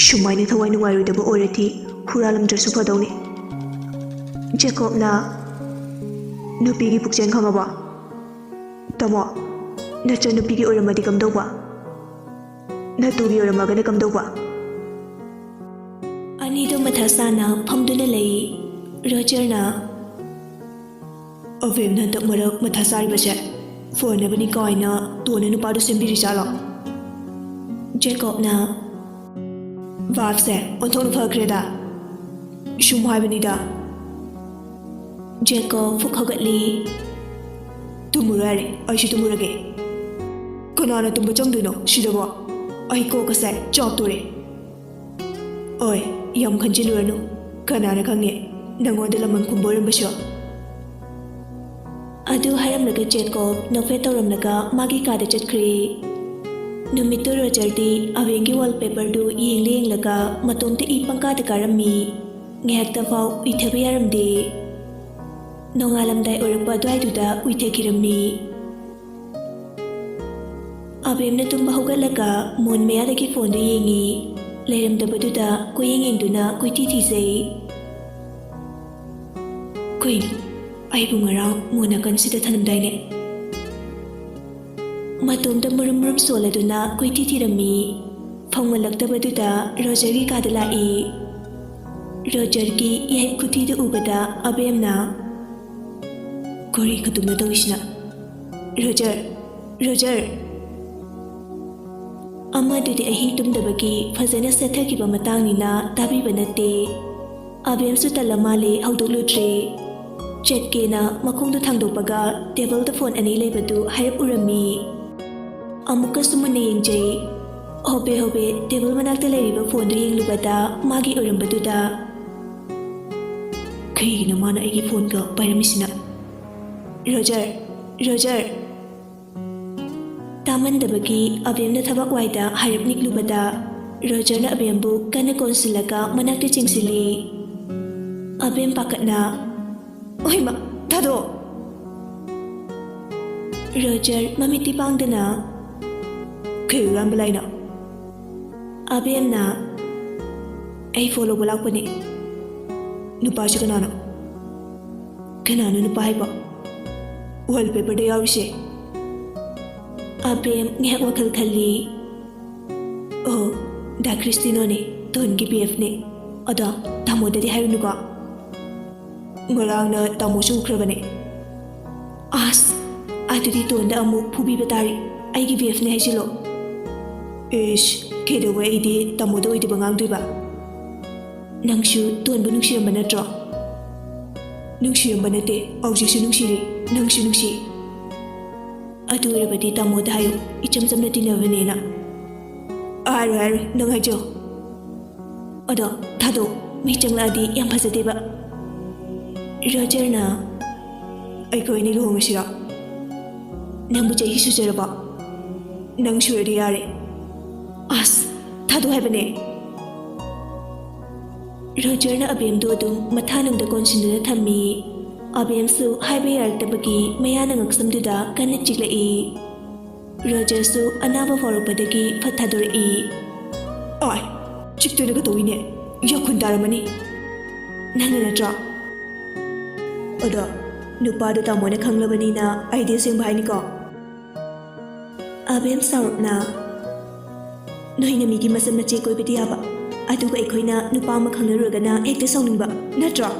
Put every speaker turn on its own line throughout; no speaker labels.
shumaina thawai nungairudaba orati huralamdrasu fadawni Jacobna nupigi pukchen khangaba tamo nacha nupigi oramadi kamdawba natugi oramagana kamdawba
Anido mathasana phamduna lei Rogerna
Avemna takmarak mathasari bache phone bani kaina tone nupadu sembiri chala
Jacobna
Vavse onthonu phakreda shumhai banida
Jacob fukhagatli
tumurare aishi tumurage kanana tumba changduno shidaba ai ko kase chaptore oi yam khanjiluranu kanana khange nangoda lamang kumboram basho
adu haramlaga Jacob nofe tawramlaga magi kada chatkre numittu Rogerdi avengi wallpaper du yenglaga matomte I pangkada karami ngehakta fau ithabi yaramde nongalamdai orakpa dwaiduda uithekirami abemna tumba hogalaga mon meyadagi phone du yengi leiramdabaduda koyengengduna koiti thijai
queen ai bungarang mona kansida thanamdaine
matomda murum soladuna koiti thirami phangmalaktabaduda Rogergi kadala I Rogergi yai khuthida ubada abemna
Kori katumna tawishna Roger
amadudi ahing tumdabagi fazana sethakiba matangina tabiba natte abemsu talamale hawdoklutre chetkena makhongdu thangdopaga table da phone ani lebadu hayap urami amuka sumune yengjai hobe table manakta leriba phone du yenglubada magi urambaduda
kaigina mana aigi phone ka pairamisina
Roger Tamandabagi abemna thabak waida harap niklubada Rogerna abembu kana konsilaga manakta chingsili abem pakatna
oima thado
Roger mamiti pangdana
kairam balaina
abemna
ai follow balakpani nupa shi kanana nupa haiba wallpaper da yawrishe
abem ngehak wakal khalli
oh da Cristino ne tongi BF ne ada tamodadi hairunuga ngarangna tamosu ukhrabane
as adudi tonda amu phubi batari aigi BF ne haisilo
ish kedowe idi tamodo idi bangang
nangshu tonbu nungshiramba natro
nungshiramba nate aujiksu nungshiri nangsu nungshi
adurabadi tamoda hayo ichamsamna tinavanena
aru nang hajo
ada thado mi changladi yam phajadeba Rogerna
aikoi ni luhongashira
nambu chahi sujaraba
nang suradi yare
as thado haibane Rogerna abemdu adum mathanamda konsinduna thammi abemsu haibe yartabagi mayana ngaksamduda kanna chiklai Rogersu anaba farupadagi phathadori
ai chiktunaga towine yakun daramani
nangna natra
ada nupadu tamone khanglabanina aide sengba haini ko
abem sarupna noina migi masam na che koi bidi aba aduga ekhoina nupa ma khangnarugana ekte sauningba natra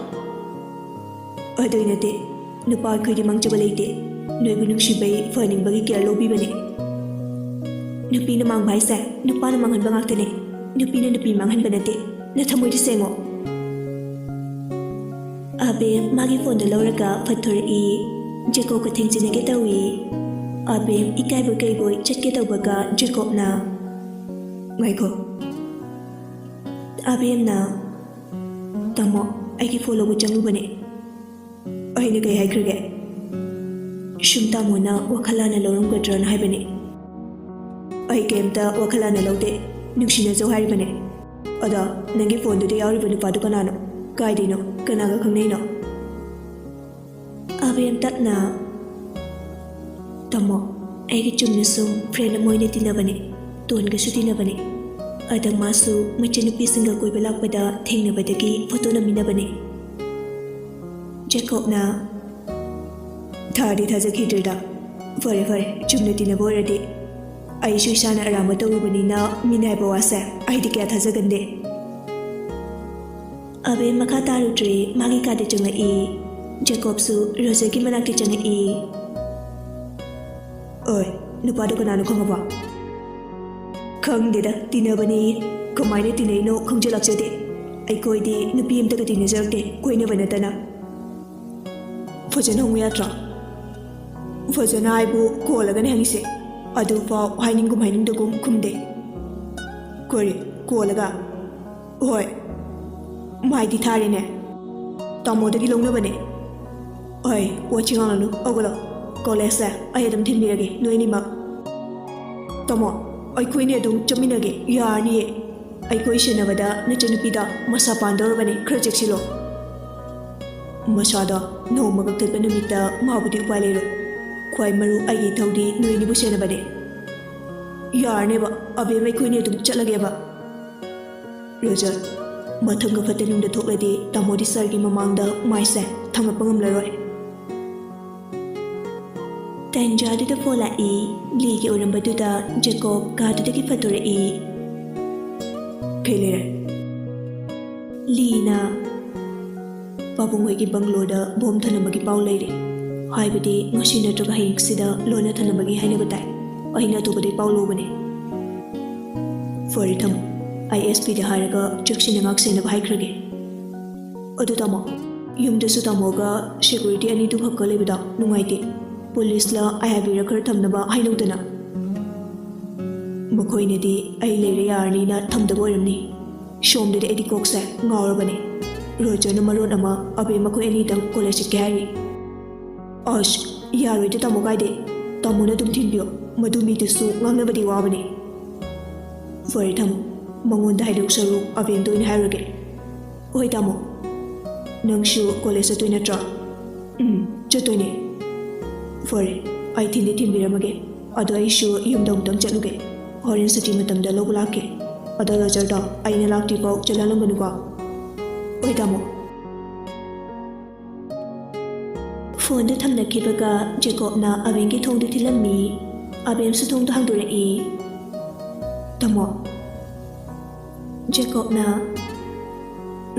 adoinate nupa khoidi mangchaba leite noibu nungsibai faningbagi care lobibane
nupi na mang bhaisa nupa na manghan bangaktene nupi manghan banate na thamoidi sengo abe magi phone da lauraga phathori Jacob ka thingchinage tawi abe ikai bo kai boy chatke tawbaga Jacob na
ngaiko
abe na
tamo aigi follow bu changlubane aina kai haikrege shumta mona wakhalana lorum gadran haibane ai kemta wakhalana lode nungshina zo haribane ada nangi phone du yawri banu padu kanano kaidino kanaga khangneino
abem tatna
tamo
aigi chumna sum friend moine tinabane tonga su tinabane ꯑꯗ ꯃꯥꯁꯨ ꯃꯆꯟꯅꯨꯄꯤꯁꯤꯡꯒ ꯀꯣꯏꯕ ꯂꯥꯛꯄꯗ ꯊꯦꯡꯅꯕꯗꯒꯤ photo ꯅꯝꯃꯤꯟꯅꯕꯅꯤ꯫ ꯖꯦꯀꯣꯕꯅ
ꯊꯥꯗꯤ ꯊꯥꯖꯈꯤꯗ꯭ꯔꯦꯗ꯫ ꯐꯔꯦ ꯐꯔꯦ, ꯆꯨꯝꯅ ꯇꯤꯟꯅꯕ ꯑꯣꯏꯔꯗꯤ꯫ ꯑꯩꯁꯨ ꯏꯁꯥꯅ ꯑꯔꯥꯟꯕ ꯇꯧꯔꯨꯕꯅꯤꯅ ꯃꯤꯅ ꯍꯥꯏꯕ ꯋꯥꯁꯦ ꯑꯩꯗꯤ ꯀꯌꯥ ꯊꯥꯖꯒꯟꯗꯦ꯫
ꯑꯕꯦꯝ ꯃꯈꯥ ꯇꯥꯔꯨꯗ꯭ꯔꯦ ꯃꯥꯒꯤ ꯀꯥꯗ ꯆꯪꯂꯛꯏ꯫ ꯖꯦꯀꯣꯕꯁꯨ ꯔꯣꯖꯔꯒꯤ ꯃꯅꯥꯛꯇ ꯆꯪꯉꯛꯏ꯫
ꯑꯣꯏ, ꯅꯨꯄꯥꯗꯣ ꯀꯅꯥꯅꯣ ꯈꯪꯉꯕ? ꯈꯪꯗꯦꯗ, ꯇꯤꯟꯅꯕꯅꯤ꯫ ꯀꯃꯥꯏꯅ ꯇꯤꯟꯅꯩꯅꯣ ꯈꯪꯖꯤꯜꯂꯛꯆꯗꯦ꯫ ꯑꯩꯈꯣꯏꯗꯤ ꯅꯨꯄꯤ ꯑꯝꯇꯒ ꯇꯤꯟꯅꯖꯔꯛꯇꯦ, ꯀꯣꯏꯅꯕ ꯅꯠꯇꯅ꯫ ꯐꯖꯅ ꯍꯪꯉꯨ ꯌꯥꯗ꯭ꯔꯣ? ꯐꯖꯅ ꯍꯥꯏꯕꯨ ꯀꯣꯜꯂꯒꯅꯦ ꯍꯪꯉꯤꯁꯦ꯫ ꯑꯗꯨꯐꯥꯎ ꯍꯥꯏꯅꯤꯡꯒꯨꯝ ꯍꯥꯏꯅꯤꯡꯗꯒꯨꯝ ꯈꯨꯝꯗꯦ꯫ ꯀꯔꯤ ꯀꯣꯜꯂꯒ? ꯍꯣꯏ, ꯃꯥꯏꯗꯤ ꯊꯥꯔꯦꯅꯦ꯫ ꯇꯥꯃꯣꯗꯒꯤ ꯂꯧꯅꯕꯅꯦ꯫ ꯍꯣꯏ, ꯋꯥꯊꯤ ꯉꯥꯡꯂꯅꯨ, ꯍꯧꯒꯠꯂꯣ꯫ ꯀꯣꯂꯦꯖꯁꯦ ꯑꯩ ꯑꯗꯨꯝ ꯊꯤꯟꯕꯤꯔꯒꯦ ꯅꯣꯏꯅꯤꯃꯛ꯫ ꯇꯥꯃꯣ, ꯑꯩꯈꯣꯏꯅꯤ ꯑꯗꯨꯝ ꯆꯠꯃꯤꯟꯅꯒꯦ, ꯌꯥꯔꯅꯤꯌꯦ꯫ ꯑꯩꯈꯣꯏ ꯁꯦꯟꯅꯕꯗ ꯅꯆꯟꯅꯨꯄꯤꯗ ꯃꯁꯥ ꯄꯥꯟꯗꯧꯔꯕꯅꯦ, ꯈꯔ ꯆꯦꯛꯁꯤꯜꯂꯣ꯫ ꯃꯁꯥꯗ ꯅꯣꯡꯃ ꯀꯛꯊꯠꯄ ꯅꯨꯃꯤꯠꯇ ꯃꯥꯕꯨꯗꯤ ꯎꯄꯥꯏ ꯂꯩꯔꯣꯏ꯫ ꯈ꯭ꯋꯥꯏ ꯃꯔꯨ ꯑꯩꯒꯤ ꯏꯊꯧꯗꯤ ꯅꯣꯏꯅꯤꯕꯨ ꯁꯦꯟꯅꯕꯅꯦ꯫ ꯌꯥꯔꯅꯦꯕ, ꯑꯕꯦꯝ ꯑꯩꯈꯣꯏꯅꯤ ꯑꯗꯨꯝ ꯆꯠꯂꯒꯦꯕ꯫ ꯔꯣꯖꯔ, ꯃꯊꯪꯒ ꯐꯠꯇ ꯅꯨꯡꯗ ꯊꯣꯛꯂꯗꯤ ꯇꯥꯃꯣꯗꯤ ꯁꯥꯔꯒꯤ ꯃꯃꯥꯡꯗ ꯃꯥꯏꯁꯦ ꯊꯥꯡꯒꯠꯄ ꯉꯝꯂꯔꯣꯏ꯫
ꯇꯟꯖꯥꯗꯨꯗ ꯐꯣꯟ ꯂꯥꯛꯏ꯫ ꯂꯤꯒꯤ ꯑꯣꯏꯔꯝꯕꯗꯨꯗ ꯖꯦꯀꯣꯕ ꯀꯥꯗꯨꯗꯒꯤ ꯐꯠꯇꯣꯔꯛꯏ꯫
ꯀꯩ ꯂꯩꯔꯦ?
ꯂꯤꯅ
ꯄꯥꯕꯨꯡꯍꯣꯏꯒꯤ ꯕꯪꯒ꯭ꯂꯣꯗ ꯕꯣꯝ ꯊꯅꯝꯕꯒꯤ ꯄꯥꯎ ꯂꯩꯔꯦ꯫ ꯍꯥꯏꯕꯗꯤ ꯉꯁꯤ ꯅꯠꯇ꯭ꯔꯒ ꯍꯌꯦꯡꯁꯤꯗ ꯂꯣꯟꯅ ꯊꯅꯝꯕꯒꯤ ꯍꯥꯏꯅꯕ ꯇꯥꯏ꯫ ꯑꯩꯅ ꯑꯇꯣꯞꯄꯗꯩ ꯄꯥꯎ ꯂꯧꯕꯅꯦ꯫ ꯐꯔꯦ ꯊꯝꯃꯣ, ꯑꯩ SPꯗ ꯍꯥꯏꯔꯒ ꯆꯦꯛꯁꯤꯟꯅ ꯉꯥꯛꯁꯦꯟꯅꯕ ꯍꯥꯏꯈ꯭ꯔꯒꯦ꯫ ꯑꯗꯨ ꯇꯥꯃꯣ, ꯌꯨꯝꯗꯁꯨ ꯇꯥꯃꯣꯒ ꯁꯦꯀꯨꯔꯤꯇꯤ ꯑꯅꯤꯗꯨ ꯈꯛꯀ ꯂꯩꯕꯗ ꯅꯨꯡꯉꯥꯏꯇꯦ꯫ ꯄꯨꯂꯤꯁꯂ ꯑꯩ ꯍꯥꯏꯕꯤꯔ ꯈꯔ ꯊꯝꯅꯕ ꯍꯥꯏꯅꯧꯗꯅ꯫ ꯃꯈꯣꯏꯅꯗꯤ ꯑꯩ ꯂꯩꯔꯦ ꯌꯥꯔꯅꯤꯅ ꯊꯝꯗꯕ ꯑꯣꯏꯔꯝꯅꯤ꯫ ꯁꯣꯝꯗꯗꯤ ꯑꯩꯗꯤ ꯀꯣꯛꯁꯦ ꯉꯥꯎꯔꯕꯅꯦ꯫ ꯔꯣꯖꯔꯅ ꯃꯔꯣꯟ ꯑꯃ ꯑꯕꯦꯝ ꯃꯈꯣꯏ ꯑꯅꯤꯗꯪ ꯀꯣꯂꯦꯖ ꯆꯠꯀꯦ ꯍꯥꯏꯔꯤ꯫ ꯑꯁ, ꯌꯥꯔꯣꯏꯗ ꯇꯥꯃꯣ, ꯀꯥꯏꯗꯦ꯫ ꯇꯥꯃꯣꯅ ꯑꯗꯨꯝ ꯊꯤꯟꯕꯤꯌꯣ, ꯃꯗꯨ ꯃꯤꯗꯨꯁꯨ ꯉꯥꯡꯅꯕꯗꯤ ꯋꯥꯕꯅꯦ꯫ ꯐꯔꯦ ꯊꯝꯃꯣ, ꯃꯉꯣꯟꯗ ꯍꯥꯏꯗꯣꯛ ꯁꯔꯨꯛ ꯑꯕꯦꯝꯗ ꯑꯣꯏꯅ ꯍꯥꯏꯔꯨꯔꯒꯦ꯫ ꯍꯣꯏ ꯇꯥꯃꯣ꯫ ꯅꯪꯁꯨ ꯀꯣꯂꯦꯖ ꯆꯠꯇꯣꯏ ꯅꯠꯇ꯭ꯔꯣ? ꯆꯠꯇꯣꯏꯅꯦ꯫ ꯐꯔꯦ, ꯑꯩ ꯊꯤꯟꯗꯤ ꯊꯤꯟꯕꯤꯔꯝꯃꯒꯦ꯫ ꯑꯗꯣ ꯑꯩꯁꯨ ꯌꯨꯝꯗ ꯑꯃꯨꯛꯇꯪ ꯆꯠꯂꯨꯒꯦ꯫ ꯍꯣꯔꯦꯟ ꯁꯨꯇꯤ ꯃꯇꯝꯗ ꯂꯧꯕ ꯂꯥꯛꯀꯦ꯫ ꯑꯗꯣ ꯔꯣꯖꯔꯗꯣ ꯑꯩꯅ ꯂꯥꯛꯇ꯭ꯔꯤꯐꯥꯎ ꯆꯠꯍꯜꯂꯝꯒꯅꯨꯀꯣ꯫ ꯍꯣꯏ ꯇꯥꯃꯣ꯫
ꯐꯣꯟꯗꯨ ꯊꯝꯅꯈꯤꯕꯒ ꯖꯦꯀꯣꯕꯅ ꯑꯕꯦꯝꯒꯤ ꯊꯣꯡꯗꯨ ꯊꯤꯜꯂꯝꯃꯤ꯫ ꯑꯕꯦꯝꯁꯨ ꯊꯣꯡꯗꯨ ꯍꯥꯡꯗꯣꯔꯛꯏ꯫
ꯇꯥꯃꯣ꯫
ꯖꯦꯀꯣꯕꯅ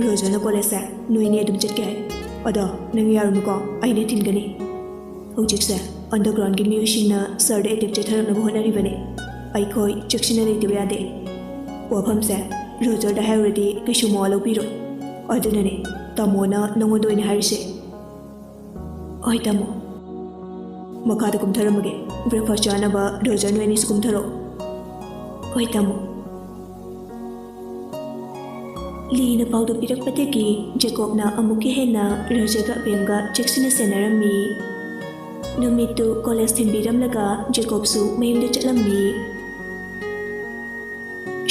ꯔꯣꯖꯔꯅ ꯀꯣꯂꯦꯖꯁꯦ ꯅꯣꯏꯅꯤ ꯑꯗꯨꯝ ꯆꯠꯀꯦ ꯍꯥꯏ꯫ ꯑꯗꯣ ꯅꯪ ꯌꯥꯔꯨꯅꯨꯀꯣ, ꯑꯩꯅ ꯊꯤꯟꯒꯅꯤ꯫ ꯍꯧꯖꯤꯛꯁꯦ ꯑꯟꯗꯔꯒ꯭ꯔꯥꯎꯟꯒꯤ ꯃꯤꯑꯣꯏꯁꯤꯡꯅ ꯁꯔꯗ ꯑꯦꯇꯦꯛ ꯆꯠꯊꯔꯛꯅꯕ ꯍꯣꯠꯅꯔꯤꯕꯅꯤ꯫ ꯑꯩꯈꯣꯏ ꯆꯦꯛꯁꯤꯟꯅ ꯂꯩꯇꯕ ꯌꯥꯗꯦ꯫ ꯋꯥꯐꯝꯁꯦ ꯔꯣꯖꯔꯗ ꯍꯥꯏꯔꯨꯔꯗꯤ ꯀꯩꯁꯨ ꯃꯋꯥ ꯂꯧꯕꯤꯔꯣꯏ꯫ ꯑꯗꯨꯅꯅꯦ ꯇꯥꯃꯣꯅ ꯅꯉꯣꯟꯗ ꯑꯣꯏꯅ ꯍꯥꯏꯔꯤꯁꯦ꯫ ꯍꯣꯏ ꯇꯥꯃꯣ꯫ ꯃꯈꯥꯗ ꯀꯨꯝꯊꯔꯝꯃꯒꯦ꯫ ꯕ꯭ꯔꯦꯛꯐꯥꯁ ꯆꯥꯅꯕ ꯔꯣꯖꯔ ꯅꯣꯏ ꯑꯅꯤꯁꯨ ꯀꯨꯝꯊꯔꯛꯑꯣ꯫
ꯍꯣꯏ ꯇꯥꯃꯣ꯫ ꯂꯤꯅ ꯄꯥꯎꯗꯨ ꯄꯤꯔꯛꯄꯗꯒꯤ ꯖꯦꯀꯣꯕꯅ ꯑꯃꯨꯛꯀ ꯍꯦꯟꯅ ꯔꯣꯖꯔꯒ ꯑꯕꯦꯝꯒ ꯆꯦꯛꯁꯤꯟꯅ ꯁꯦꯟꯅꯔꯝꯃꯤ꯫ ꯅꯨꯃꯤꯠꯇꯨ ꯀꯣꯂꯦꯖ ꯊꯤꯟꯕꯤꯔꯝꯂꯒ ꯖꯦꯀꯣꯕꯁꯨ ꯃꯌꯨꯝꯗ ꯆꯠꯂꯝꯃꯤ꯫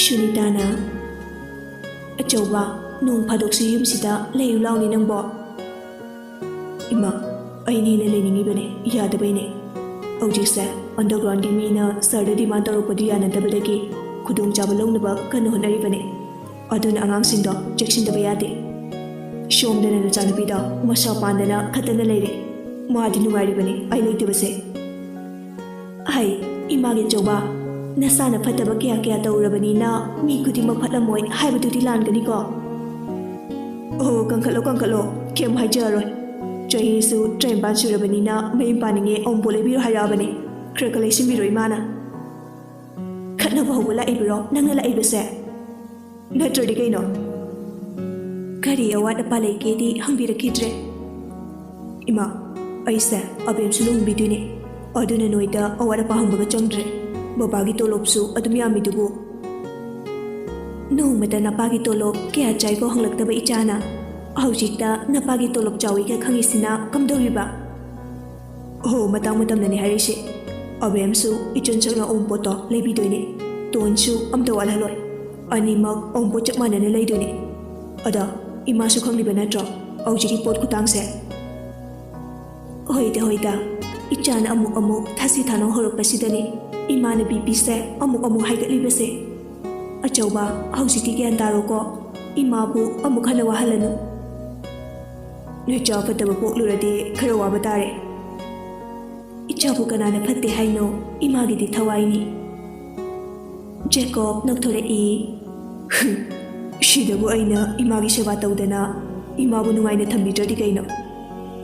ꯁꯨꯅꯤꯇꯥꯅ
ꯑꯆꯧꯕ, ꯅꯣꯡ ꯐꯥꯗꯣꯛꯁꯨ ꯌꯨꯝꯁꯤꯗ ꯂꯩꯌꯨ ꯂꯥꯎꯅꯤ ꯅꯪꯕꯣ꯫ ꯏꯃꯥ, ꯑꯩꯅ ꯍꯦꯟꯅ ꯂꯩꯅꯤꯡꯉꯤꯕꯅꯦ, ꯌꯥꯗꯕꯩꯅꯦ꯫ ꯍꯧꯖꯤꯛꯁꯦ ꯑꯟꯗꯔꯒ꯭ꯔꯥꯎꯟꯒꯤ ꯃꯤꯅ ꯁꯔꯗ ꯗꯤꯃꯥꯟ ꯇꯧꯔꯛꯄꯗꯨ ꯌꯥꯅꯗꯕꯗꯒꯤ ꯈꯨꯗꯣꯡꯆꯥꯕ ꯂꯧꯅꯕ ꯀꯟꯅ ꯍꯣꯠꯅꯔꯤꯕꯅꯦ꯫ ꯑꯗꯨꯅ ꯑꯉꯥꯡꯁꯤꯡꯗꯣ ꯆꯦꯛꯁꯤꯟꯗꯕ ꯌꯥꯗꯦ꯫ ꯁꯣꯝꯗꯅ ꯅꯆꯥꯅꯨꯄꯤꯗꯣ ꯃꯁꯥ ꯄꯥꯟꯗꯅ ꯈꯠꯇꯅ ꯂꯩꯔꯦ꯫ ꯃꯥꯗꯤ ꯅꯨꯡꯉꯥꯏꯔꯤꯕꯅꯤ ꯑꯩ ꯂꯩꯇꯕꯁꯦ꯫
ꯍꯩ, ꯏꯃꯥꯒꯤ ꯑꯆꯧꯕ, ꯅꯁꯥꯅ ꯐꯠꯇꯕ ꯀꯌꯥ ꯀꯌꯥ ꯇꯧꯔꯕꯅꯤꯅ ꯃꯤ ꯈꯨꯗꯤꯡꯃꯛ ꯐꯠꯂꯝꯃꯣꯏ ꯍꯥꯏꯕꯗꯨꯗꯤ ꯂꯥꯟꯒꯅꯤꯀꯣ꯫
ꯑꯣ, ꯀꯟꯈꯠꯂꯣ ꯀꯟꯈꯠꯂꯣ, ꯀꯩꯝ ꯍꯥꯏꯖꯔꯔꯣꯏ꯫ ꯆꯍꯤꯁꯨ 53 ꯁꯨꯔꯕꯅꯤꯅ ꯃꯌꯨꯝ ꯄꯥꯅꯤꯡꯉꯦ ꯑꯋꯨꯡꯄꯣꯠ ꯂꯩꯕꯤꯔꯣ ꯍꯥꯏꯔꯛꯑꯕꯅꯦ꯫ ꯈꯔ ꯂꯩꯁꯤꯟꯕꯤꯔꯣ ꯏꯃꯥꯅ꯫
ꯈꯠꯅꯕ ꯍꯧꯕ ꯂꯥꯛꯏꯕꯔꯣ ꯅꯪꯅ ꯂꯥꯛꯏꯕꯁꯦ?
ꯅꯠꯇ꯭ꯔꯗꯤ ꯀꯩꯅꯣ?
ꯀꯔꯤ ꯑꯋꯥꯠ ꯑꯄꯥ ꯂꯩꯒꯦꯗꯤ ꯍꯪꯕꯤꯔꯛꯈꯤꯗ꯭ꯔꯦ꯫
ꯏꯃꯥ, ꯑꯩꯁꯦ ꯑꯕꯦꯝꯁꯨ ꯂꯨꯍꯣꯡꯕꯤꯗꯣꯏꯅꯦ꯫ ꯑꯗꯨꯅ ꯅꯣꯏꯗ ꯑꯋꯥꯠ ꯑꯄꯥ ꯍꯪꯕꯒ ꯆꯪꯗ꯭ꯔꯦ꯫ ꯕꯕꯥꯒꯤ ꯇꯣꯂꯣꯞꯁꯨ ꯑꯗꯨꯝ ꯌꯥꯝꯃꯤꯗꯨꯕꯨ꯫
ꯅꯣꯡꯃꯗ ꯅꯄꯥꯒꯤ ꯇꯣꯂꯣꯞ ꯀꯌꯥ ꯆꯥꯏꯐꯥꯎ ꯍꯪꯂꯛꯇꯕ ꯏꯆꯥꯅ ꯍꯧꯖꯤꯛꯇ ꯅꯄꯥꯒꯤ ꯇꯣꯂꯣꯞ ꯆꯥꯎꯏꯒ ꯈꯪꯉꯤꯁꯤꯅ ꯀꯝꯗꯧꯔꯤꯕ?
ꯍꯣ, ꯃꯇꯥꯡ ꯃꯇꯝꯅꯅꯦ ꯍꯥꯏꯔꯤꯁꯦ꯫ ꯑꯕꯦꯝꯁꯨ ꯏꯆꯟ ꯁꯛꯅ ꯑꯋꯨꯡꯄꯣꯠꯇꯣ ꯂꯩꯕꯤꯗꯣꯏꯅꯦ꯫ ꯇꯣꯟꯁꯨ ꯑꯝꯇ ꯋꯥꯠꯍꯜꯂꯣꯏ꯫ ꯑꯅꯤꯃꯛ ꯑꯋꯨꯡꯄꯣꯠ ꯆꯞ ꯃꯥꯟꯅꯅ ꯂꯩꯗꯣꯏꯅꯦ꯫ ꯑꯗꯣ ꯏꯃꯥꯁꯨ ꯈꯪꯂꯤꯕ ꯅꯠꯇ꯭ꯔꯣ ꯍꯧꯖꯤꯛꯀꯤ ꯄꯣꯠ ꯈꯨꯇꯥꯡꯁꯦ?
ꯍꯣꯏꯗ ꯍꯣꯏꯗ, ꯏꯆꯥꯅ ꯑꯃꯨꯛ ꯊꯥꯁꯤ ꯊꯥꯅꯧ ꯍꯧꯔꯛꯄꯁꯤꯗꯅꯤ ꯏꯃꯥꯅ BPꯁꯦ ꯑꯃꯨꯛ ꯍꯥꯏꯒꯠꯂꯤꯕꯁꯦ꯫
ꯑꯆꯧꯕ ꯍꯧꯖꯤꯛꯇꯤ ꯒ꯭ꯌꯥꯟ ꯇꯥꯔꯣꯀꯣ ꯏꯃꯥꯕꯨ ꯑꯃꯨꯛ ꯍꯟꯅ ꯋꯥꯍꯜꯂꯅꯨ ꯅꯣꯏꯆꯥ ꯐꯠꯇꯕ ꯄꯣꯛꯂꯨꯔꯗꯤ ꯈꯔ ꯋꯥꯕ ꯇꯥꯔꯦ ꯏꯆꯥꯕꯨ ꯀꯅꯥꯅ ꯐꯠꯇꯦ ꯍꯥꯏꯅꯣ ꯏꯃꯥꯒꯤꯗꯤ ꯊꯋꯥꯏꯅꯤ ꯖꯦꯀꯣꯕ ꯅꯣꯛꯊꯣꯔꯛꯏ ꯁꯤꯗꯕꯨ ꯑꯩꯅ ꯏꯃꯥꯒꯤ ꯁꯦꯕꯥ ꯇꯧꯗꯅ ꯏꯃꯥꯕꯨ ꯅꯨꯡꯉꯥꯏꯅ ꯊꯝꯕꯤꯗ꯭ꯔꯗꯤ ꯀꯩꯅꯣ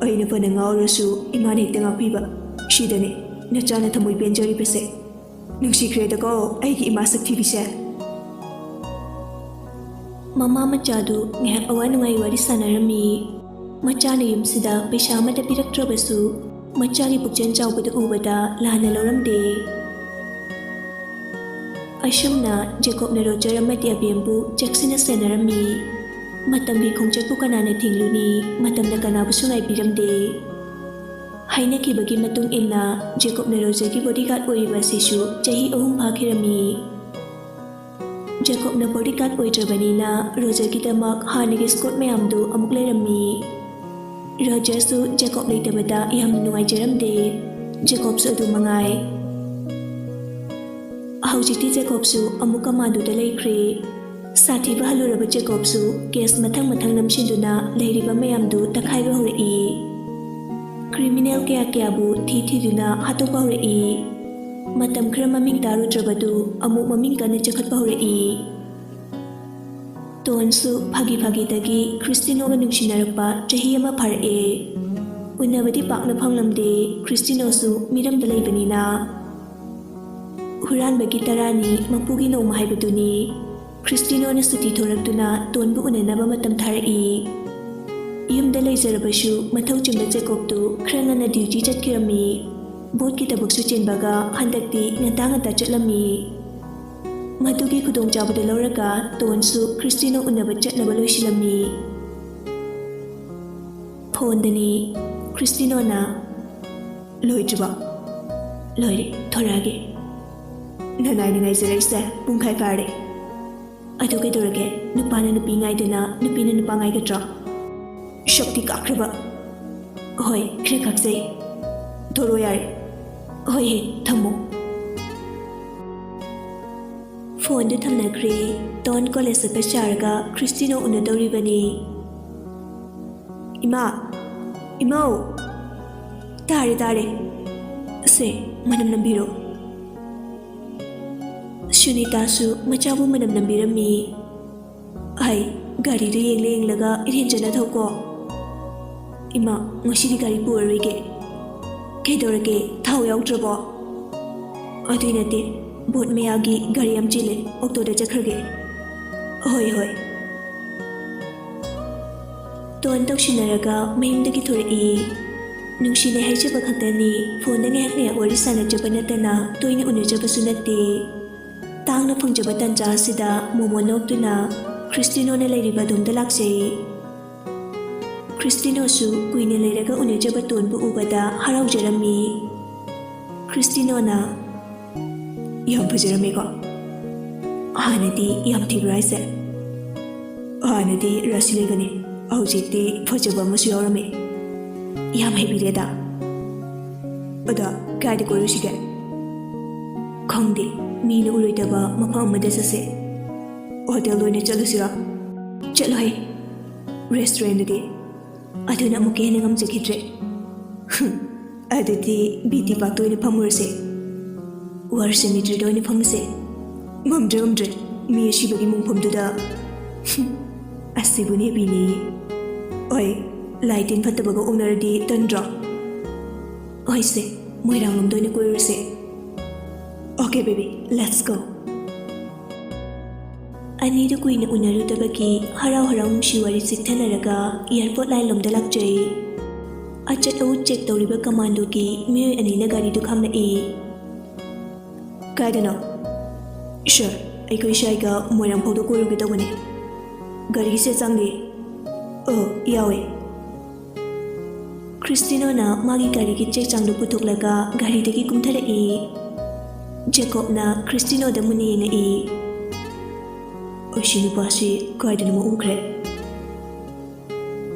ꯑꯩꯅ ꯐꯅ ꯉꯥꯎꯔꯁꯨ ꯏꯃꯥꯅ ꯍꯦꯛꯇ ꯉꯥꯛꯄꯤꯕ ꯁꯤꯗꯅꯦ ꯅꯆꯥꯅ ꯊꯃꯣꯏ ꯄꯦꯟꯖꯔꯤꯕꯁꯦ ꯅꯨꯡꯁꯤꯈ꯭ꯔꯦꯗꯀꯣ ꯑꯩꯒꯤ ꯏꯃꯥ ꯁꯛꯊꯤꯕꯤꯁꯦ
ꯃꯃꯥ ꯃꯆꯥꯗꯨ ꯉꯥꯏꯍꯥꯛ ꯑꯋꯥ ꯅꯨꯡꯉꯥꯏ ꯋꯥꯔꯤ ꯁꯥꯟꯅꯔꯝꯃꯤ ꯃꯆꯥꯅ ꯌꯨꯝꯁꯤꯗ ꯄꯩꯁꯥ ꯑꯃꯠꯇ ꯄꯤꯔꯛꯇ꯭ꯔꯕꯁꯨ ꯃꯆꯥꯒꯤ ꯄꯨꯛꯆꯦꯜ ꯆꯥꯎꯕꯗꯨ ꯎꯕꯗ ꯂꯥꯟꯅ ꯂꯧꯔꯝꯗꯦ ꯑꯁꯨꯝꯅ ꯖꯦꯀꯣꯕꯅ ꯔꯣꯖꯔ ꯑꯃꯗꯤ ꯑꯕꯦꯝꯕꯨ ꯆꯦꯛꯁꯤꯟꯅ ꯁꯦꯟꯅꯔꯝꯃꯤ ꯃꯇꯝꯒꯤ ꯈꯣꯡꯆꯠꯄꯨ ꯀꯅꯥꯅ ꯊꯤꯡꯂꯨꯅꯤ ꯃꯇꯝꯅ ꯀꯅꯥꯕꯨꯁꯨ ꯉꯥꯏꯕꯤꯔꯝꯗꯦ ꯍꯥꯏꯅꯈꯤꯕꯒꯤ ꯃꯇꯨꯡ ꯏꯟꯅ ꯖꯦꯀꯣꯕꯅ ꯔꯣꯖꯔꯒꯤ ꯕꯣꯗꯤꯒꯥꯔꯗ ꯑꯣꯏꯔꯤꯕ ꯑꯁꯤꯁꯨ ꯆꯍꯤ 3 ꯐꯥꯈꯤꯔꯝꯃꯤ ꯖꯦꯀꯣꯕꯅ ꯕꯣꯗꯤꯒꯥꯔꯗ ꯑꯣꯏꯗ꯭ꯔꯕꯅꯤꯅ ꯔꯣꯖꯔꯒꯤꯗꯃꯛ ꯍꯥꯟꯅꯒꯤ ꯁ꯭ꯀꯣꯠ ꯃꯌꯥꯝꯗꯨ ꯑꯃꯨꯛ ꯂꯩꯔꯝꯃꯤ ꯔꯣꯖꯔꯁꯨ ꯖꯦꯀꯣꯕ ꯂꯩꯇꯕꯗ ꯌꯥꯝꯅ ꯅꯨꯡꯉꯥꯏꯖꯔꯝꯗꯦ ꯖꯦꯀꯣꯕꯁꯨ ꯑꯗꯨ ꯃꯉꯥꯏ ꯍꯧꯖꯤꯛꯇꯤ ꯖꯦꯀꯣꯕꯁꯨ ꯑꯃꯨꯛ ꯀꯃꯥꯟꯗꯣꯗ ꯂꯩꯈ꯭ꯔꯦ ꯁꯥꯊꯤꯕ ꯍꯜꯂꯨꯔꯕ ꯖꯦꯀꯣꯕꯁꯨ ꯀꯦꯁ ꯃꯊꯪ ꯅꯝꯁꯤꯟꯗꯨꯅ ꯂꯩꯔꯤꯕ ꯃꯌꯥꯝꯗꯨ ꯇꯛꯈꯥꯏꯕ ꯍꯧꯔꯛꯏ ꯀ꯭ꯔꯤꯃꯤꯅꯦꯜ ꯀꯌꯥꯕꯨ ꯊꯤꯗꯨꯅ ꯍꯥꯠꯇꯣꯛꯄ ꯍꯧꯔꯛꯏ ꯃꯇꯝ ꯈꯔ ꯃꯃꯤꯡ ꯇꯥꯔꯨꯗ꯭ꯔꯕꯗꯨ ꯑꯃꯨꯛ ꯃꯃꯤꯡ ꯀꯟꯅ ꯆꯈꯠꯄ ꯍꯧꯔꯛꯏ ꯇꯣꯟꯁꯨ ꯐꯥꯒꯤꯗꯒꯤ ꯈ꯭ꯔꯤꯁꯇꯤꯅꯣꯒ ꯅꯨꯡꯁꯤꯅꯔꯛꯄ ꯆꯍꯤ 1 ꯐꯥꯔꯛꯑꯦ ꯎꯅꯕꯗꯤ ꯄꯥꯛꯅ ꯐꯪꯂꯝꯗꯦ ꯈ꯭ꯔꯤꯁꯇꯤꯅꯣꯁꯨ ꯃꯤꯔꯝꯗ ꯂꯩꯕꯅꯤꯅ ꯍꯨꯔꯥꯟꯕꯒꯤ ꯇꯔꯥꯅꯤ ꯃꯄꯨꯒꯤ ꯅꯣꯡꯃ ꯍꯥꯏꯕꯗꯨꯅꯤ ꯈ꯭ꯔꯤꯁꯇꯤꯅꯣꯅ ꯁꯨꯇꯤ ꯊꯣꯔꯛꯇꯨꯅ ꯇꯣꯟꯕꯨ ꯎꯅꯅꯕ ꯃꯇꯝ ꯊꯥꯔꯛꯏ ꯌꯨꯝꯗ ꯂꯩꯖꯔꯕꯁꯨ ꯃꯊꯧ ꯆꯤꯟꯕ ꯖꯦꯀꯣꯕꯇꯨ ꯈꯔ ꯉꯟꯅ ꯗ꯭ꯌꯨꯇꯤ ꯆꯠꯈꯤꯔꯝꯃꯤ ꯕꯣꯠꯀꯤ ꯊꯕꯛꯁꯨ ꯆꯤꯟꯕꯒ ꯍꯟꯗꯛꯇꯤ ꯉꯟꯇꯥ ꯆꯠꯂꯝꯃꯤ ꯃꯗꯨꯒꯤ ꯈꯨꯗꯣꯡꯆꯥꯕꯗꯨ ꯂꯧꯔꯒ ꯇꯣꯟꯁꯨ ꯈ꯭ꯔꯤꯁꯇꯤꯅꯣ ꯎꯅꯕ ꯆꯠꯅꯕ ꯂꯣꯏꯁꯤꯜꯂꯝꯃꯤ ꯐꯣꯟꯗꯅꯤ ꯈ꯭ꯔꯤꯁꯇꯤꯅꯣꯅ ꯂꯣꯏꯗ꯭ꯔꯤꯕ ꯂꯣꯏꯔꯦ ꯊꯣꯔꯛꯑꯒꯦ ꯅꯅꯥꯏꯅ ꯉꯥꯏꯖꯔꯛꯏꯁꯦ ꯄꯨꯡꯈꯥꯏ ꯐꯥꯔꯦ ꯑꯗꯨ ꯀꯩꯗꯧꯔꯒꯦ ꯅꯨꯄꯥꯅ ꯅꯨꯄꯤ ꯉꯥꯏꯗꯅ ꯅꯨꯄꯤꯅ ꯅꯨꯄꯥ ꯉꯥꯏꯒꯗ꯭ꯔꯣ ꯁꯛꯇꯤ ꯀꯥꯈ꯭ꯔꯕ ꯍꯣꯏ ꯈꯔ ꯀꯥꯛꯆꯩ ꯊꯣꯔꯣ ꯌꯥꯔꯦ ꯍꯣꯏ ꯊꯝꯃꯣ ꯐꯣꯟꯗꯨ ꯊꯝꯅꯈ꯭ꯔꯦ ꯇꯣꯟ ꯀꯣꯂꯦꯖ ꯆꯠꯄ ꯁꯥꯔꯒ ꯈ꯭ꯔꯤꯁꯇꯤꯅꯣ ꯎꯅꯗꯧꯔꯤꯕꯅꯤ ꯏꯃꯥꯎ ꯇꯥꯔꯦ ꯁꯦ ꯃꯅꯝ ꯅꯝꯕꯤꯔꯣ ꯁꯨꯅꯤꯇꯥꯁꯨ ꯃꯆꯥꯕꯨ ꯃꯅꯝ ꯅꯝꯕꯤꯔꯝꯃꯤ ꯍꯥꯏ ꯒꯥꯔꯤꯗꯨ ꯌꯦꯡꯂꯒ ꯏꯔꯦꯟꯖꯅ ꯊꯧꯀꯣ ꯏꯃꯥ ꯉꯁꯤꯗꯤ ꯒꯥꯔꯤ ꯄꯨꯔꯔꯣꯏꯒꯦ ꯀꯩꯗꯧꯔꯒꯦ ꯊꯥꯎ ꯌꯥꯎꯗ꯭ꯔꯕꯣ ꯑꯗꯨꯏ ꯅꯠꯇꯦ ꯕꯣꯠ ꯃꯌꯥꯒꯤ ꯒꯥꯔꯤ ꯌꯥꯝ ꯆꯤꯜꯂꯦ ꯑꯣꯛꯇꯣꯗ ꯆꯠꯈ꯭ꯔꯒꯦ ꯍꯣꯏ ꯇꯣꯟ ꯇꯧꯁꯤꯟꯅꯔꯒ ꯃꯌꯨꯝꯗꯒꯤ ꯊꯣꯔꯛꯏ ꯅꯨꯡꯁꯤꯅꯩ ꯍꯥꯏꯖꯕ ꯈꯛꯇꯅꯤ ꯐꯣꯟꯗ ꯉꯥꯏꯍꯥꯛ ꯋꯥꯔꯤ ꯁꯥꯟꯅꯖꯕ ꯅꯠꯇꯅ ꯇꯣꯏꯅ ꯎꯅꯖꯕꯁꯨ ꯅꯠꯇꯦ ꯇꯥꯡꯅ ꯐꯪꯖꯕ ꯇꯟꯖꯥ ꯑꯁꯤꯗ ꯃꯣꯃꯣ ꯅꯣꯛꯇꯨꯅ ꯈ꯭ꯔꯤꯁꯇꯤꯅꯣꯅ ꯂꯩꯔꯤꯕ ꯑꯗꯣꯝꯗ ꯂꯥꯛꯆꯩ ꯈ꯭ꯔꯤꯁꯇꯤꯅꯣꯁꯨ ꯀꯨꯏꯅ ꯂꯩꯔꯒ ꯎꯅꯖꯕ ꯇꯣꯟꯕꯨ ꯎꯕꯗ ꯍꯔꯥꯎꯖꯔꯝꯃꯤ ꯈ꯭ꯔꯤꯁꯇꯤꯅꯣꯅ ꯌꯥꯝ ꯐꯖꯔꯝꯃꯦꯀꯣ ꯍꯥꯟꯅꯗꯤ ꯌꯥꯝ ꯊꯤꯕ꯭ꯔꯥ ꯍꯥꯏꯁꯦ ꯍꯥꯟꯅꯗꯤ ꯔꯥꯁꯤ ꯂꯩꯕꯅꯦ ꯍꯧꯖꯤꯛꯇꯤ ꯐꯖꯕ ꯑꯃꯁꯨ ꯌꯥꯎꯔꯝꯃꯦ ꯌꯥꯝ ꯍꯩꯕꯤꯔꯦꯗ ꯑꯗ ꯀꯥꯏꯗ ꯀꯣꯏꯔꯨꯁꯤꯒꯦ ꯈꯪꯗꯦ ꯃꯤꯅ ꯎꯔꯣꯏꯗꯕ ꯃꯐꯝ ꯑꯃꯗ ꯆꯠꯁꯦ ꯍꯣꯇꯦꯜ ꯑꯣꯏꯅ ꯆꯠꯂꯨꯁꯤꯔꯥ ꯆꯠꯂꯣꯏ ꯔꯦꯁꯇꯨꯔꯦꯟꯗꯗꯤ ꯑꯗꯨꯅ ꯑꯃꯨꯛꯀ ꯍꯦꯟꯅ ꯉꯝꯖꯈꯤꯗ꯭ꯔꯦ ꯑꯗꯨꯗꯤ ꯕꯤꯇꯤ ꯄꯥꯛꯇ ꯑꯣꯏꯅ ꯐꯝꯃꯨꯔꯁꯦ ꯋꯥꯔ ꯁꯦꯃꯤꯇ꯭ꯔꯤꯗ ꯑꯣꯏꯅ ꯐꯝꯃꯁꯦ ꯉꯝꯗ꯭ꯔꯦ ꯃꯤ ꯑꯁꯤꯕꯒꯤ ꯃꯣꯡꯐꯝꯗꯨꯗ ꯑꯁꯤꯕꯨ ꯅꯦꯕꯤꯅꯤ ꯍꯣꯏ ꯂꯥꯏ ꯇꯤꯟ ꯐꯠꯇꯕꯒ ꯑꯣꯛꯅꯔꯗꯤ ꯇꯟꯗ꯭ꯔꯣ ꯍꯣꯏꯁꯦ ꯃꯣꯏꯔꯥꯡꯂꯣꯝꯗ ꯑꯣꯏꯅ ꯀꯣꯏꯔꯨꯔꯁꯦ ꯑꯣꯀꯦ ꯕꯦꯕꯤ ꯂꯦꯠꯁ ꯒꯣ ꯑꯅꯤꯗꯨ ꯀꯨꯏꯅ ꯎꯅꯔꯨꯗꯕꯒꯤ ꯍꯔꯥꯎ ꯅꯨꯡꯁꯤ ꯋꯥꯔꯤ ꯆꯤꯛꯊꯅꯔꯒ ꯏꯌꯥꯔꯄꯣꯔꯠ ꯂꯥꯏꯟꯂꯣꯝꯗ ꯂꯥꯛꯆꯩ ꯑꯆꯠ ꯑꯋꯨꯠ ꯆꯦꯛ ꯇꯧꯔꯤꯕ ꯀꯃꯥꯟꯗꯣꯒꯤ ꯃꯤꯑꯣꯏ ꯑꯅꯤꯅ ꯒꯥꯔꯤꯗꯨ ꯈꯥꯝꯂꯛꯏ ꯀꯥꯏꯗꯅꯣ ꯁꯥꯔ ꯑꯩꯈꯣꯏ ꯁ꯭ꯋꯥꯏꯒ ꯃꯣꯏꯔꯥꯡ ꯐꯥꯎꯗ ꯀꯣꯏꯔꯨꯒꯦ ꯇꯧꯕꯅꯦ ꯒꯥꯔꯤꯒꯤ ꯆꯪꯂꯤ ꯌꯥꯎꯋꯦ ꯈ꯭ꯔꯤꯁꯇꯤꯅꯣꯅ ꯃꯥꯒꯤ ꯒꯥꯔꯤꯒꯤ ꯆꯦ ꯆꯥꯡꯗꯨ ꯄꯨꯊꯣꯛꯂꯒ ꯒꯥꯔꯤꯗꯒꯤ ꯀꯨꯝꯊꯔꯛꯏ ꯖꯦꯀꯣꯕꯅ ꯈ꯭ꯔꯤꯁꯇꯤꯅꯣꯗ ꯃꯨꯟꯅ ꯌꯦꯡꯉꯛꯏ ꯑꯁꯤ ꯅꯨꯄꯥꯁꯤ ꯀꯥꯏꯗꯅꯣ ꯎꯈ꯭ꯔꯦ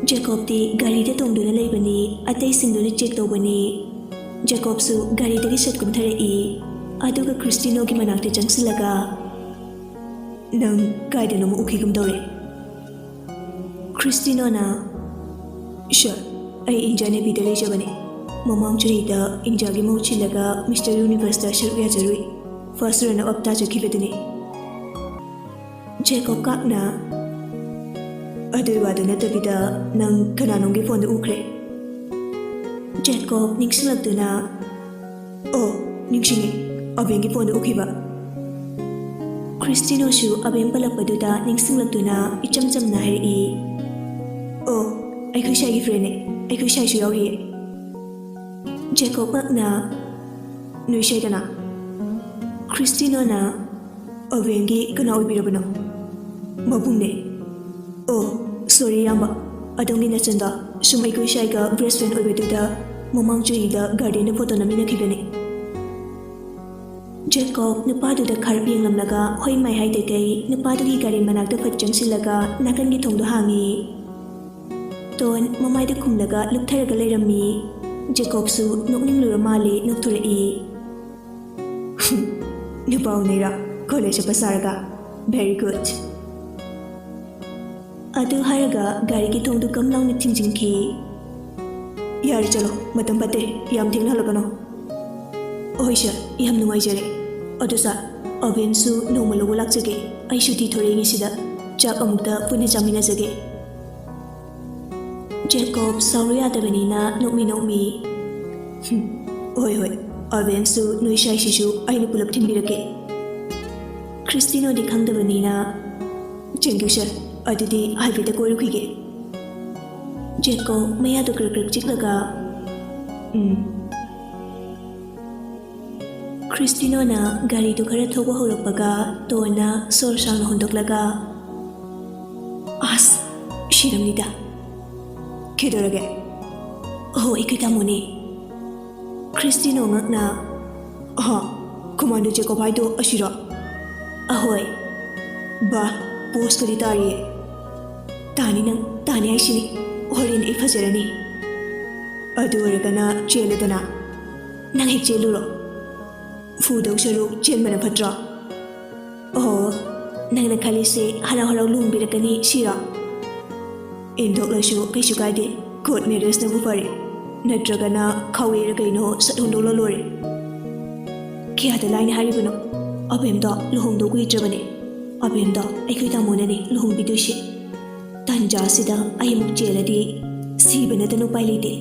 ꯖꯦꯀꯣꯕꯇꯤ ꯒꯥꯔꯤꯗ ꯇꯣꯡꯗꯨꯅ ꯂꯩꯕꯅꯤ ꯑꯇꯩꯁꯤꯡꯗꯨꯅ ꯆꯦꯛ ꯇꯧꯕꯅꯤ ꯖꯦꯀꯣꯕꯁꯨ ꯒꯥꯔꯤꯗꯒꯤ ꯁꯠ ꯀꯨꯝꯊꯔꯛꯏ ꯑꯗꯨꯒ ꯈ꯭ꯔꯤꯁꯇꯤꯅꯣꯒꯤ ꯃꯅꯥꯛꯇ ꯆꯪꯁꯤꯜꯂꯒ
ꯅꯪ ꯀꯥꯏꯗꯅꯣꯃ ꯎꯈꯤꯒꯨꯝ ꯇꯧꯔꯦ.
ꯈ꯭ꯔꯤꯁꯇꯤꯅꯣꯅ
ꯁꯔ, ꯑꯩ ꯏꯟꯗꯤꯌꯥ ꯅꯦꯚꯤꯗ ꯂꯩꯖꯕꯅꯦ. ꯃꯃꯥꯡ ꯆꯍꯤꯗ ꯏꯟꯗꯤꯌꯥꯒꯤ ꯃꯍꯨꯠ ꯁꯤꯜꯂꯒ ꯃꯤꯁꯇꯔ ꯌꯨꯅꯤꯚꯔꯁꯇ ꯁꯔꯨꯛ ꯌꯥꯖꯔꯨꯏ. ꯐꯥꯔꯁ ꯔꯟ ꯑꯞ ꯇꯥꯖꯈꯤꯕꯗꯨꯅꯤ.
ꯖꯦꯀꯣꯕ ꯀꯥꯛꯅ
ꯑꯗꯨꯏ ꯋꯥꯗꯨ ꯅꯠꯇꯕꯤꯗ ꯅꯪ ꯀꯅꯥꯅꯣꯝꯒꯤ ꯐꯣꯟꯗ ꯎꯈ꯭ꯔꯦ.
ꯖꯦꯀꯣꯕ ꯅꯤꯡꯁꯤꯡꯂꯛꯇꯨꯅ
ꯑꯣ, ꯅꯤꯡꯁꯤꯡꯉꯦ. ꯑꯕꯦꯟꯒꯤ ꯐꯣꯟꯗ ꯎꯈꯤꯕ.
ꯈ꯭ꯔꯤꯁꯇꯤꯅꯣꯁꯨ ꯑꯕꯦꯟ ꯄꯜꯂꯛꯄꯗꯨꯗ ꯅꯤꯡꯁꯤꯡꯂꯛꯇꯨꯅ ꯏꯆꯝ ꯆꯝꯅ ꯍꯥꯏꯔꯛꯏ.
ꯑꯣ, ꯑꯩꯈꯣꯏ ꯁꯥꯏꯒꯤ ꯐ꯭ꯔꯦꯟꯅꯦ. ꯑꯩꯈꯣꯏ ꯁꯥꯏꯁꯨ ꯌꯥꯎꯔꯤꯌꯦ.
ꯖꯦꯀꯣꯕ ꯉꯛꯅ
ꯅꯣꯏ ꯁꯥꯏ ꯀꯅꯥ?
ꯈ꯭ꯔꯤꯁꯇꯤꯅꯣꯅ
ꯑꯕꯦꯟꯒꯤ ꯀꯅꯥ ꯑꯣꯏꯕꯤꯔꯕꯅꯣ? ꯃꯕꯨꯡꯅꯦ. ꯑꯣ, ꯁꯣꯔꯤ ꯏꯌꯥꯝꯕ. ꯑꯗꯣꯝꯒꯤ ꯅꯆꯟꯗ ꯁꯨꯝ ꯑꯩꯈꯣꯏ ꯁꯥꯏꯒ ꯕꯦꯁ ꯐ꯭ꯔꯦꯟ ꯑꯣꯏꯕꯗꯨꯗ ꯃꯃꯥꯡ ꯆꯍꯤꯗ ꯒꯥꯔꯗꯦꯟꯗ ꯐꯣꯇꯣ ꯅꯝꯃꯤꯟꯅꯈꯤꯕꯅꯦ.
ꯖꯦꯀꯣꯕ ꯅꯨꯄꯥꯗꯨꯗ ꯈꯔꯞ ꯌꯦꯡꯂꯝꯂꯒ ꯍꯣꯏ ꯃꯥꯏ ꯍꯥꯏꯗꯒꯩ ꯅꯨꯄꯥꯗꯨꯒꯤ ꯒꯥꯔꯤ ꯃꯅꯥꯛꯇ ꯐꯠ ꯆꯪꯁꯤꯜꯂꯒ ꯅꯥꯀꯟꯒꯤ ꯊꯣꯡꯗꯣ ꯍꯥꯡꯉꯤ. ꯇꯣꯟ ꯃꯃꯥꯏꯗ ꯈꯨꯝꯂꯒ ꯂꯨꯞꯊꯔꯒ ꯂꯩꯔꯝꯃꯤ. ꯖꯦꯀꯣꯕꯁꯨ ꯅꯣꯛꯅꯤꯡꯂꯨꯔ ꯃꯥꯜꯂꯦ ꯅꯣꯛꯊꯣꯔꯛꯏ.
ꯅꯨꯄꯥ ꯎꯅꯩꯔꯥ? ꯀꯣꯂꯦꯖ ꯆꯠꯄ ꯁꯥꯔꯒ. Very good.
ꯑꯗꯨ ꯍꯥꯏꯔꯒ ꯒꯥꯔꯤꯒꯤ ꯊꯣꯡꯗꯨ ꯀꯝ ꯂꯥꯎꯅ ꯊꯤꯡꯖꯤꯟꯈꯤ.
ꯌꯥꯔꯦ ꯆꯠꯂꯣ, ꯃꯇꯝ ꯐꯠꯇꯦ. ꯌꯥꯝ ꯊꯦꯡꯅ ꯍꯜꯂꯛꯀꯅꯣ. ꯑꯍꯣꯏ ꯁꯔ, ꯌꯥꯝ ꯅꯨꯡꯉꯥꯏꯖꯔꯦ. ꯑꯗꯨ ꯁꯔ, ꯑꯕꯦꯟꯁꯨ ꯅꯣꯡꯃ ꯂꯧꯕ ꯂꯥꯛꯆꯒꯦ. ꯑꯩ ꯁꯨꯇꯤ ꯊꯣꯔꯛꯏꯉꯩꯁꯤꯗ ꯆꯥꯛ ꯑꯃꯨꯛꯇ ꯄꯨꯟꯅ ꯆꯥꯃꯤꯟꯅꯖꯒꯦ.
ꯖꯦꯀꯣꯕ ꯁꯥꯎꯔꯨ ꯌꯥꯗꯕꯅꯤꯅ ꯅꯣꯛꯃꯤ.
ꯍꯣꯏ ꯍꯣꯏ, ꯑꯕꯦꯟꯁꯨ ꯅꯣꯏ ꯁꯥꯏꯁꯤꯁꯨ ꯑꯩꯅ ꯄꯨꯂꯞ ꯊꯤꯟꯕꯤꯔꯛꯀꯦ.
ꯈ꯭ꯔꯤꯁꯇꯤꯅꯣꯗꯤ ꯈꯪꯗꯕꯅꯤꯅ
ꯊꯦꯡꯛ ꯌꯨ ꯁꯔ. ꯑꯗꯨꯗꯤ ꯍꯥꯏꯐꯦꯠꯇ ꯀꯣꯏꯔꯨꯈꯤꯒꯦ.
ꯖꯦꯀꯣꯕ ꯃꯌꯥꯗꯨ ꯀ꯭ꯔꯛ ꯆꯤꯛꯂꯒ ꯈ꯭ꯔꯤꯁꯇꯤꯅꯣꯅ ꯒꯥꯔꯤꯗꯨ ꯈꯔ ꯊꯧꯕ ꯍꯧꯔꯛꯄꯒ ꯇꯣꯟꯅ ꯁꯣꯔ ꯁꯥꯡꯅ ꯍꯣꯟꯗꯣꯛꯂꯒ
ꯑꯁ, ꯁꯤꯔꯝꯅꯤꯗ. ꯀꯩꯗꯧꯔꯒꯦ?
ꯑꯍꯣ, ꯑꯩꯈꯣꯏ ꯇꯥꯃꯣꯅꯦ.
ꯈ꯭ꯔꯤꯁꯇꯤꯅꯣ ꯉꯛꯅ ꯀꯃꯥꯟꯗꯣ ꯖꯦꯀꯣꯕ ꯍꯥꯏꯗꯣ ꯑꯁꯤꯔꯣ?
ꯑꯍꯣꯏ.
ꯕꯥ, ꯄꯣꯁꯀꯗꯤ ꯇꯥꯔꯤꯌꯦ.
ꯇꯥꯅꯤ ꯍꯥꯏꯁꯤꯅꯤ.
ꯍꯣꯔꯦꯟ ꯑꯩ ꯐꯖꯔꯅꯤ. ꯑꯗꯨ ꯑꯣꯏꯔꯒꯅ ꯆꯦꯜꯂꯦꯗꯅ.
ꯅꯪ ꯍꯦꯛ ꯆꯦꯜꯂꯨꯔꯣ.
ꯐꯨꯗꯧ ꯁꯔꯨꯛ ꯆꯦꯟꯕꯅ ꯐꯠꯇ꯭ꯔꯣ?
ꯑꯣ, ꯅꯪꯅ ꯈꯜꯂꯤꯁꯦ ꯍꯔꯥꯎ ꯍꯔꯥꯎ ꯂꯨꯍꯣꯡꯕꯤꯔꯛꯀꯅꯤ ꯁꯤꯔꯣ?
ꯏꯟꯊꯣꯛꯂꯁꯨ ꯀꯩꯁꯨ ꯀꯥꯏꯗꯦ. ꯀꯣꯔꯠ ꯃꯦꯔꯦꯖꯅꯕꯨ ꯐꯔꯦ. ꯅꯠꯇ꯭ꯔꯒꯅ ꯈꯥꯎꯋꯦꯔ ꯀꯩꯅꯣ ꯁꯠ ꯍꯣꯡꯗꯣꯛꯂ ꯂꯣꯏꯔꯦ.
ꯀꯌꯥꯗ ꯂꯥꯏꯅ ꯍꯥꯏꯔꯤꯕꯅꯣ? ꯑꯕꯦꯝꯗꯣ ꯂꯨꯍꯣꯡꯗꯧ ꯀꯨꯏꯗ꯭ꯔꯕꯅꯦ. ꯑꯕꯦꯝꯗꯣ ꯑꯩꯈꯣꯏ ꯇꯥꯃꯣꯅꯅꯦ ꯂꯨꯍꯣꯡꯕꯤꯗꯣꯏꯁꯦ. ꯇꯥꯟꯖꯥꯁꯤꯗ ꯑꯩ ꯑꯃꯨꯛ ꯆꯦꯜꯂꯗꯤ ꯁꯤꯕ ꯅꯠꯇꯅ ꯎꯄꯥꯏ ꯂꯩꯇꯦ.